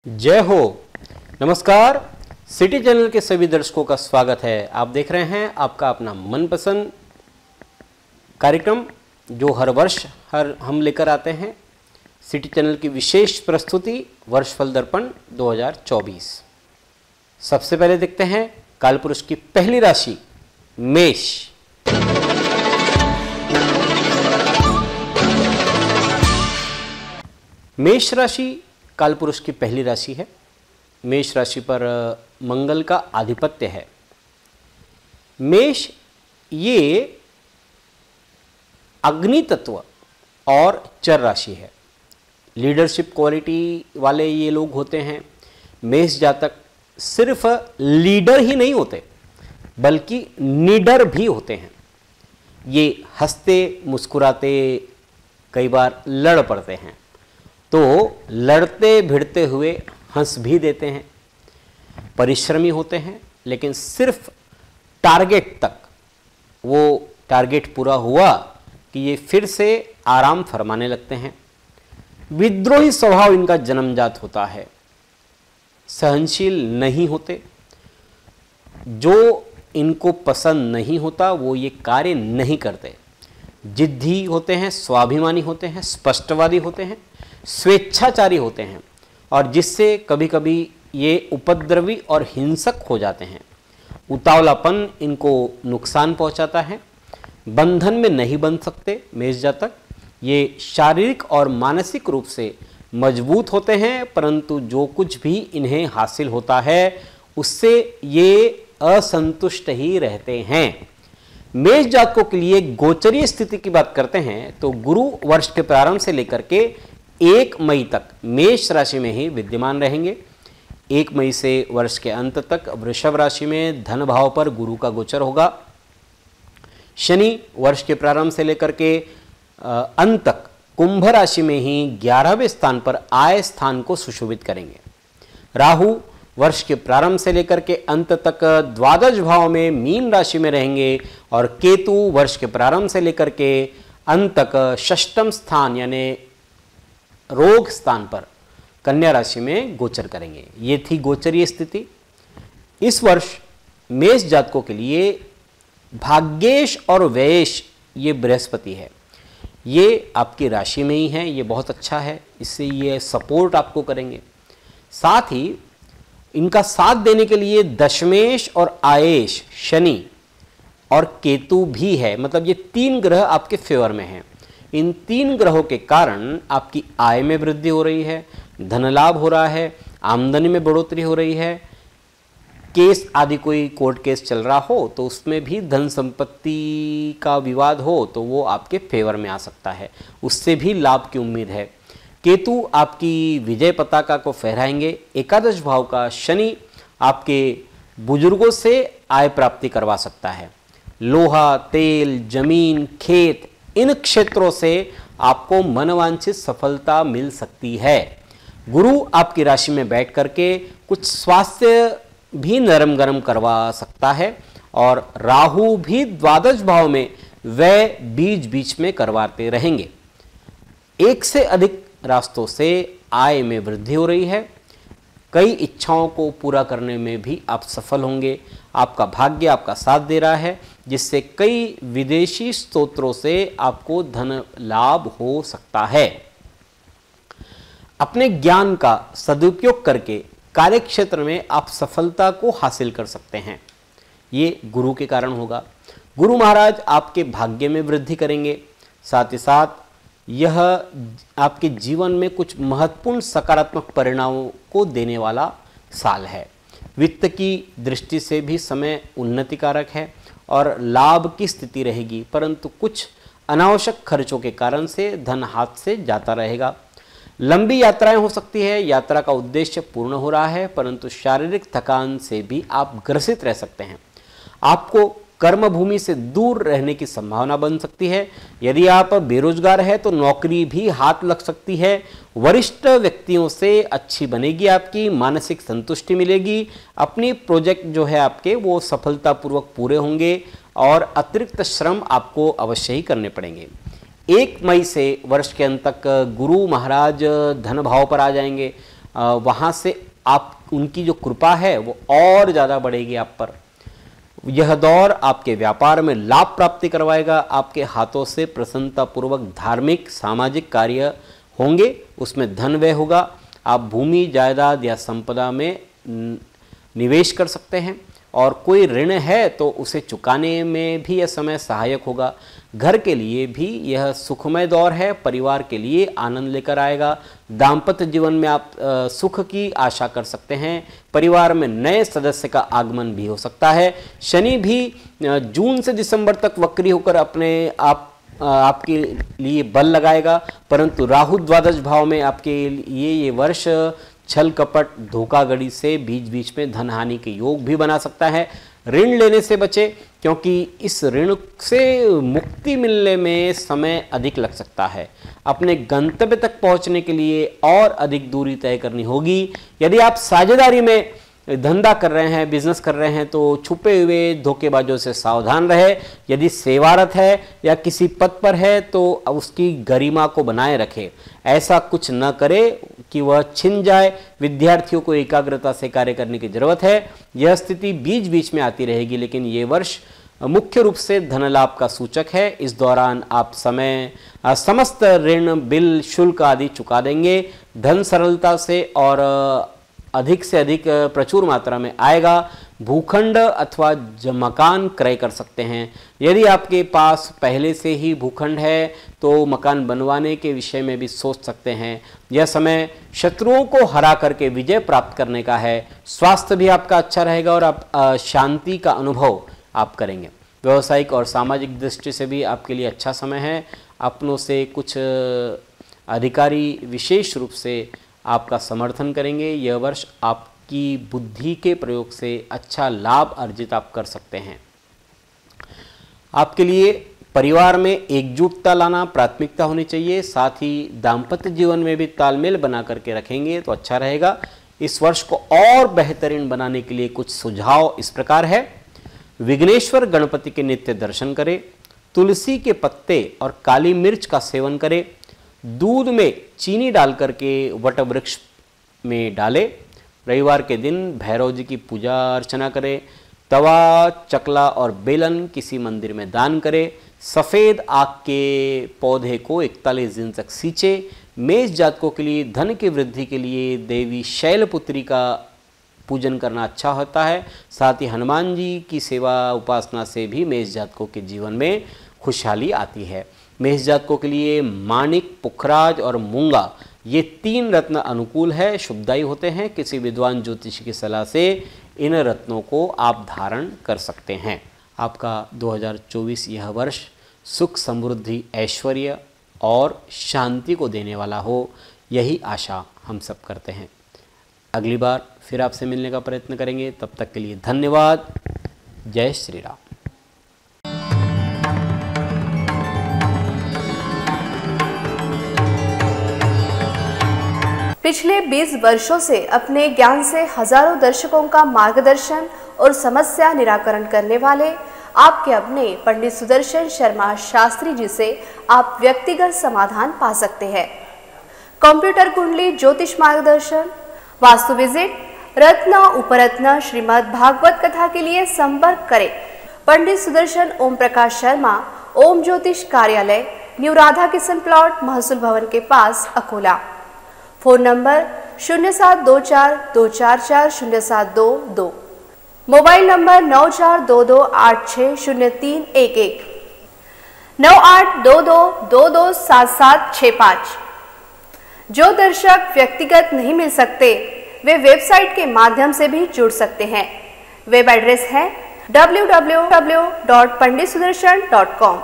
जय हो। नमस्कार। सिटी चैनल के सभी दर्शकों का स्वागत है। आप देख रहे हैं आपका अपना मनपसंद कार्यक्रम जो हर वर्ष हम लेकर आते हैं, सिटी चैनल की विशेष प्रस्तुति वर्षफल दर्पण 2024। सबसे पहले देखते हैं कालपुरुष की पहली राशि मेष। मेष राशि कालपुरुष की पहली राशि है। मेष राशि पर मंगल का आधिपत्य है। मेष ये अग्नि तत्व और चर राशि है। लीडरशिप क्वालिटी वाले ये लोग होते हैं। मेष जातक सिर्फ लीडर ही नहीं होते बल्कि निडर भी होते हैं। ये हंसते मुस्कुराते कई बार लड़ पड़ते हैं, तो लड़ते भिड़ते हुए हंस भी देते हैं। परिश्रमी होते हैं, लेकिन सिर्फ टारगेट तक, वो टारगेट पूरा हुआ कि ये फिर से आराम फरमाने लगते हैं। विद्रोही स्वभाव इनका जन्मजात होता है। सहनशील नहीं होते। जो इनको पसंद नहीं होता वो ये कार्य नहीं करते। जिद्दी होते हैं, स्वाभिमानी होते हैं, स्पष्टवादी होते हैं, स्वेच्छाचारी होते हैं, और जिससे कभी कभी ये उपद्रवी और हिंसक हो जाते हैं। उतावलापन इनको नुकसान पहुंचाता है। बंधन में नहीं बंध सकते मेष जातक। ये शारीरिक और मानसिक रूप से मजबूत होते हैं, परंतु जो कुछ भी इन्हें हासिल होता है उससे ये असंतुष्ट ही रहते हैं। मेष जातकों के लिए गोचरीय स्थिति की बात करते हैं तो गुरु वर्ष के प्रारंभ से लेकर के 1 मई तक मेष राशि में ही विद्यमान रहेंगे। 1 मई से वर्ष के अंत तक वृषभ राशि में धन भाव पर गुरु का गोचर होगा। शनि वर्ष के प्रारंभ से लेकर के अंत तक कुंभ राशि में ही 11वें स्थान पर आय स्थान को सुशोभित करेंगे। राहु वर्ष के प्रारंभ से लेकर के अंत तक द्वादश भाव में मीन राशि में रहेंगे, और केतु वर्ष के प्रारंभ से लेकर के अंत तक षष्ठम स्थान यानी रोग स्थान पर कन्या राशि में गोचर करेंगे। ये थी गोचरीय स्थिति। इस वर्ष मेष जातकों के लिए भाग्येश और व्ययेश ये बृहस्पति है। ये आपकी राशि में ही है। ये बहुत अच्छा है। इससे ये सपोर्ट आपको करेंगे। साथ ही इनका साथ देने के लिए दशमेश और आयेश शनि और केतु भी है। मतलब ये 3 ग्रह आपके फेवर में हैं। इन 3 ग्रहों के कारण आपकी आय में वृद्धि हो रही है, धन लाभ हो रहा है, आमदनी में बढ़ोतरी हो रही है। केस आदि कोई कोर्ट केस चल रहा हो तो उसमें भी धन संपत्ति का विवाद हो तो वो आपके फेवर में आ सकता है, उससे भी लाभ की उम्मीद है। केतु आपकी विजय पताका को फहराएंगे। एकादश भाव का शनि आपके बुजुर्गों से आय प्राप्ति करवा सकता है। लोहा, तेल, जमीन, खेत, इन क्षेत्रों से आपको मनवांछित सफलता मिल सकती है। गुरु आपकी राशि में बैठ करके कुछ स्वास्थ्य भी नरम गरम करवा सकता है, और राहु भी द्वादश भाव में वह बीच बीच में करवाते रहेंगे। 1 से अधिक रास्तों से आय में वृद्धि हो रही है। कई इच्छाओं को पूरा करने में भी आप सफल होंगे। आपका भाग्य आपका साथ दे रहा है, जिससे कई विदेशी स्रोतों से आपको धन लाभ हो सकता है। अपने ज्ञान का सदुपयोग करके कार्यक्षेत्र में आप सफलता को हासिल कर सकते हैं। ये गुरु के कारण होगा। गुरु महाराज आपके भाग्य में वृद्धि करेंगे। साथ ही साथ यह आपके जीवन में कुछ महत्वपूर्ण सकारात्मक परिणामों को देने वाला साल है। वित्त की दृष्टि से भी समय उन्नतिकारक है और लाभ की स्थिति रहेगी, परंतु कुछ अनावश्यक खर्चों के कारण से धन हाथ से जाता रहेगा। लंबी यात्राएं हो सकती है। यात्रा का उद्देश्य पूर्ण हो रहा है, परंतु शारीरिक थकान से भी आप ग्रसित रह सकते हैं। आपको कर्मभूमि से दूर रहने की संभावना बन सकती है। यदि आप बेरोजगार हैं तो नौकरी भी हाथ लग सकती है। वरिष्ठ व्यक्तियों से अच्छी बनेगी, आपकी मानसिक संतुष्टि मिलेगी। अपनी प्रोजेक्ट जो है आपके वो सफलतापूर्वक पूरे होंगे, और अतिरिक्त श्रम आपको अवश्य ही करने पड़ेंगे। 1 मई से वर्ष के अंत तक गुरु महाराज धन भाव पर आ जाएंगे वहाँ से आप उनकी जो कृपा है वो और ज़्यादा बढ़ेगी आप पर। यह दौर आपके व्यापार में लाभ प्राप्ति करवाएगा। आपके हाथों से प्रसन्नतापूर्वक धार्मिक सामाजिक कार्य होंगे, उसमें धन व्यय होगा। आप भूमि जायदाद या संपदा में निवेश कर सकते हैं और कोई ऋण है तो उसे चुकाने में भी यह समय सहायक होगा। घर के लिए भी यह सुखमय दौर है, परिवार के लिए आनंद लेकर आएगा। दाम्पत्य जीवन में आप सुख की आशा कर सकते हैं। परिवार में नए सदस्य का आगमन भी हो सकता है। शनि भी जून से दिसंबर तक वक्री होकर अपने आपके लिए बल लगाएगा, परंतु राहु द्वादश भाव में आपके लिए ये वर्ष छल कपट धोखाधड़ी से बीच बीच में धन हानि के योग भी बना सकता है। ऋण लेने से बचे, क्योंकि इस ऋण से मुक्ति मिलने में समय अधिक लग सकता है। अपने गंतव्य तक पहुंचने के लिए और अधिक दूरी तय करनी होगी। यदि आप साझेदारी में धंधा कर रहे हैं, बिजनेस कर रहे हैं, तो छुपे हुए धोखेबाजों से सावधान रहे। यदि सेवारत है या किसी पद पर है तो उसकी गरिमा को बनाए रखे, ऐसा कुछ न करे कि वह छिन जाए। विद्यार्थियों को एकाग्रता से कार्य करने की जरूरत है। यह स्थिति बीच बीच में आती रहेगी, लेकिन ये वर्ष मुख्य रूप से धन लाभ का सूचक है। इस दौरान आप समस्त ऋण बिल शुल्क आदि चुका देंगे। धन सरलता से और अधिक से अधिक प्रचुर मात्रा में आएगा। भूखंड अथवा मकान क्रय कर सकते हैं। यदि आपके पास पहले से ही भूखंड है तो मकान बनवाने के विषय में भी सोच सकते हैं। यह समय शत्रुओं को हरा करके विजय प्राप्त करने का है। स्वास्थ्य भी आपका अच्छा रहेगा और आप शांति का अनुभव आप करेंगे। व्यावसायिक और सामाजिक दृष्टि से भी आपके लिए अच्छा समय है। अपनों से कुछ अधिकारी विशेष रूप से आपका समर्थन करेंगे। यह वर्ष आपकी बुद्धि के प्रयोग से अच्छा लाभ अर्जित आप कर सकते हैं। आपके लिए परिवार में एकजुटता लाना प्राथमिकता होनी चाहिए। साथ ही दाम्पत्य जीवन में भी तालमेल बना करके रखेंगे तो अच्छा रहेगा। इस वर्ष को और बेहतरीन बनाने के लिए कुछ सुझाव इस प्रकार है। विघ्नेश्वर गणपति के नित्य दर्शन करें। तुलसी के पत्ते और काली मिर्च का सेवन करें। दूध में चीनी डाल करके वट वृक्ष में डालें। रविवार के दिन भैरव जी की पूजा अर्चना करें। तवा, चकला और बेलन किसी मंदिर में दान करें। सफ़ेद आक के पौधे को 41 दिन तक सींचे। मेष जातकों के लिए धन की वृद्धि के लिए देवी शैलपुत्री का पूजन करना अच्छा होता है। साथ ही हनुमान जी की सेवा उपासना से भी मेष जातकों के जीवन में खुशहाली आती है। मेष जातकों के लिए माणिक, पुखराज और मूंगा ये 3 रत्न अनुकूल है, शुभदायी होते हैं। किसी विद्वान ज्योतिषी की सलाह से इन रत्नों को आप धारण कर सकते हैं। आपका 2024 यह वर्ष सुख, समृद्धि, ऐश्वर्य और शांति को देने वाला हो, यही आशा हम सब करते हैं। अगली बार फिर आपसे मिलने का प्रयत्न करेंगे। तब तक के लिए धन्यवाद। जय श्री राम। पिछले 20 वर्षों से अपने ज्ञान से हजारों दर्शकों का मार्गदर्शन और समस्या निराकरण करने वाले आपके अपने पंडित सुदर्शन शर्मा शास्त्री जी से आप व्यक्तिगत समाधान पा सकते हैं। कंप्यूटर कुंडली, ज्योतिष मार्गदर्शन, वास्तु विजिट, रत्न उपरत्न, श्रीमद् भागवत कथा के लिए संपर्क करें पंडित सुदर्शन ओम प्रकाश शर्मा, ओम ज्योतिष कार्यालय, न्यू राधा किशन प्लॉट, महसूल भवन के पास, Akola. Phone number 0724244072, mobile number 9422860311, 9822227765। जो दर्शक व्यक्तिगत नहीं मिल सकते वे वेबसाइट के माध्यम से भी जुड़ सकते हैं। वेब एड्रेस है www.panditsudarshan.com।